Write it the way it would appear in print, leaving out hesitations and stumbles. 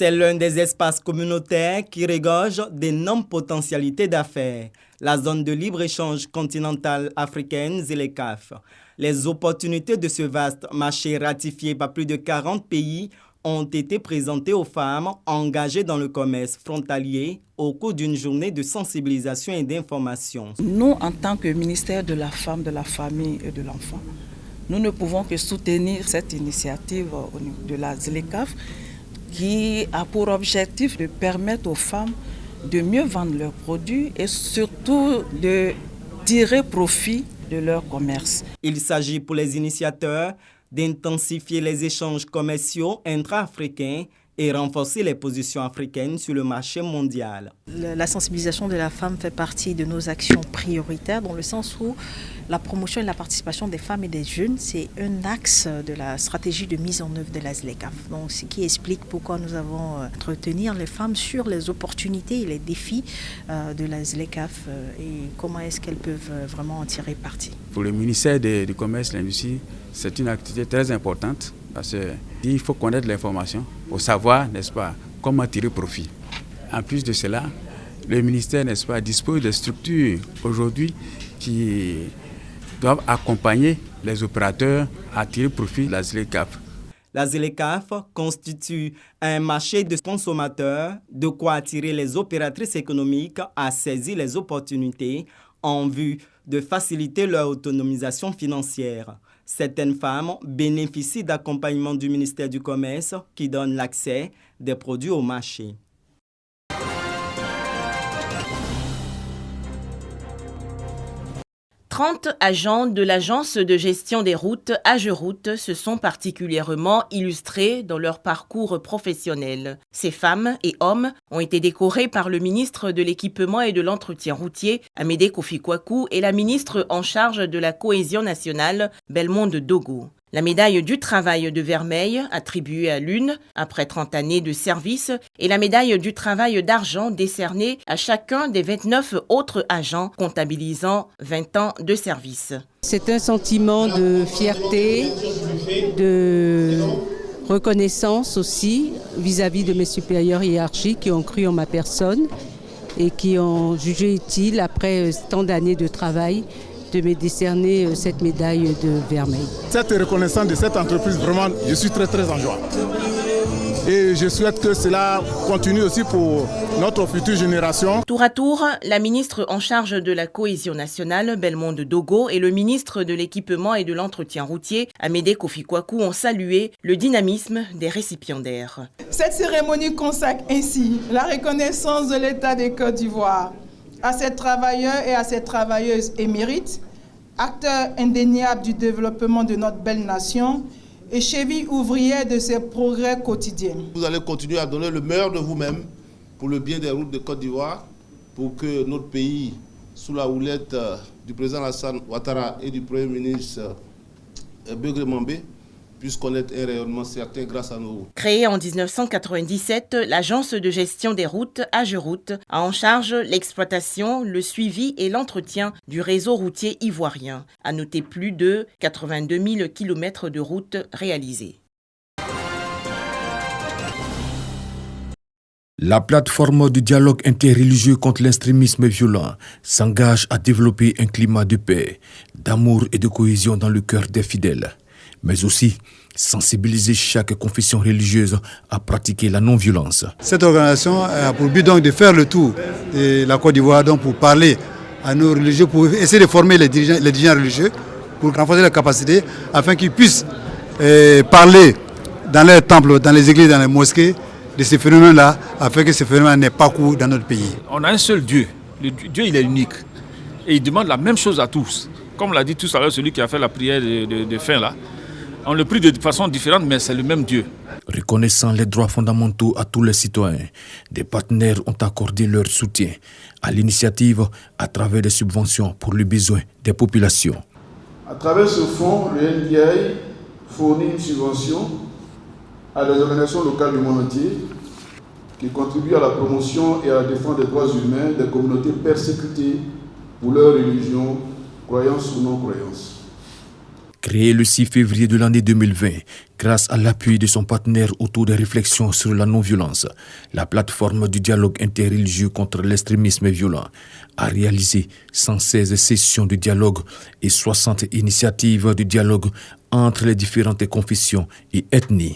C'est l'un des espaces communautaires qui regorge d'énormes potentialités d'affaires. La zone de libre-échange continentale africaine, ZLECAf. Les opportunités de ce vaste marché ratifié par plus de 40 pays ont été présentées aux femmes engagées dans le commerce frontalier au cours d'une journée de sensibilisation et d'information. Nous, en tant que ministère de la Femme, de la Famille et de l'Enfant, nous ne pouvons que soutenir cette initiative de la ZLECAf qui a pour objectif de permettre aux femmes de mieux vendre leurs produits et surtout de tirer profit de leur commerce. Il s'agit pour les initiateurs d'intensifier les échanges commerciaux intra-africains et renforcer les positions africaines sur le marché mondial. La sensibilisation de la femme fait partie de nos actions prioritaires dans le sens où la promotion et la participation des femmes et des jeunes, c'est un axe de la stratégie de mise en œuvre de la ZLECAf. Donc, ce qui explique pourquoi nous avons entretenir les femmes sur les opportunités et les défis de la ZLECAf et comment est-ce qu'elles peuvent vraiment en tirer parti. Pour le ministère du Commerce et de l'Industrie, c'est une activité très importante parce qu'il faut connaître l'information pour savoir, n'est-ce pas, comment tirer profit. En plus de cela, le ministère, n'est-ce pas, dispose de structures aujourd'hui qui doivent accompagner les opérateurs à tirer profit de la ZLECAf. La ZLECAf constitue un marché de consommateurs, de quoi attirer les opératrices économiques à saisir les opportunités en vue de faciliter leur autonomisation financière. Certaines femmes bénéficient d'accompagnement du ministère du Commerce qui donne l'accès des produits au marché. « 30 agents de l'agence de gestion des routes AGEROUTE se sont particulièrement illustrés dans leur parcours professionnel. Ces femmes et hommes ont été décorés par le ministre de l'Équipement et de l'Entretien routier, Amédée Kofi-Kwaku, et la ministre en charge de la Cohésion nationale, Bellemonde Dogo. La médaille du travail de Vermeil, attribuée à l'une après 30 années de service, et la médaille du travail d'argent décernée à chacun des 29 autres agents comptabilisant 20 ans de service. C'est un sentiment de fierté, de reconnaissance aussi vis-à-vis de mes supérieurs hiérarchiques qui ont cru en ma personne et qui ont jugé utile, après tant d'années de travail, de me décerner cette médaille de Vermeil. Cette reconnaissance de cette entreprise, vraiment, je suis très en joie. Et je souhaite que cela continue aussi pour notre future génération. Tour à tour, la ministre en charge de la Cohésion nationale, Bellemonde Dogo, et le ministre de l'Équipement et de l'Entretien routier, Amédée Kofi-Kwaku, ont salué le dynamisme des récipiendaires. Cette cérémonie consacre ainsi la reconnaissance de l'État de Côte d'Ivoire à ces travailleurs et à ces travailleuses émérites, acteurs indéniables du développement de notre belle nation et cheville ouvrière de ses progrès quotidiens. Vous allez continuer à donner le meilleur de vous-même pour le bien des routes de Côte d'Ivoire, pour que notre pays, sous la houlette du président Alassane Ouattara et du Premier ministre Begré Mambé, puisse connaître un rayonnement certain grâce à nos routes. Créée en 1997, l'agence de gestion des routes AGEROUTE a en charge l'exploitation, le suivi et l'entretien du réseau routier ivoirien. À noter plus de 82 000 km de routes réalisées. La plateforme du dialogue interreligieux contre l'extrémisme violent s'engage à développer un climat de paix, d'amour et de cohésion dans le cœur des fidèles, mais aussi sensibiliser chaque confession religieuse à pratiquer la non-violence. Cette organisation a pour but donc de faire le tour de la Côte d'Ivoire donc pour parler à nos religieux, pour essayer de former les dirigeants religieux, pour renforcer leurs capacités, afin qu'ils puissent parler dans les temples, dans les églises, dans les mosquées, de ces phénomènes-là, afin que ces phénomènes n'aient pas cours dans notre pays. On a un seul Dieu. Dieu, il est unique. Et il demande la même chose à tous. Comme l'a dit tout à l'heure celui qui a fait la prière de fin là, on le prie de façon différente, mais c'est le même Dieu. Reconnaissant les droits fondamentaux à tous les citoyens, des partenaires ont accordé leur soutien à l'initiative à travers des subventions pour les besoins des populations. À travers ce fonds, le NDI fournit une subvention à des organisations locales du monde entier qui contribuent à la promotion et à la défense des droits humains des communautés persécutées pour leur religion, croyance ou non-croyance. Créée le 6 février de l'année 2020, grâce à l'appui de son partenaire autour des réflexions sur la non-violence, la plateforme du dialogue interreligieux contre l'extrémisme violent a réalisé 116 sessions de dialogue et 60 initiatives de dialogue entre les différentes confessions et ethnies.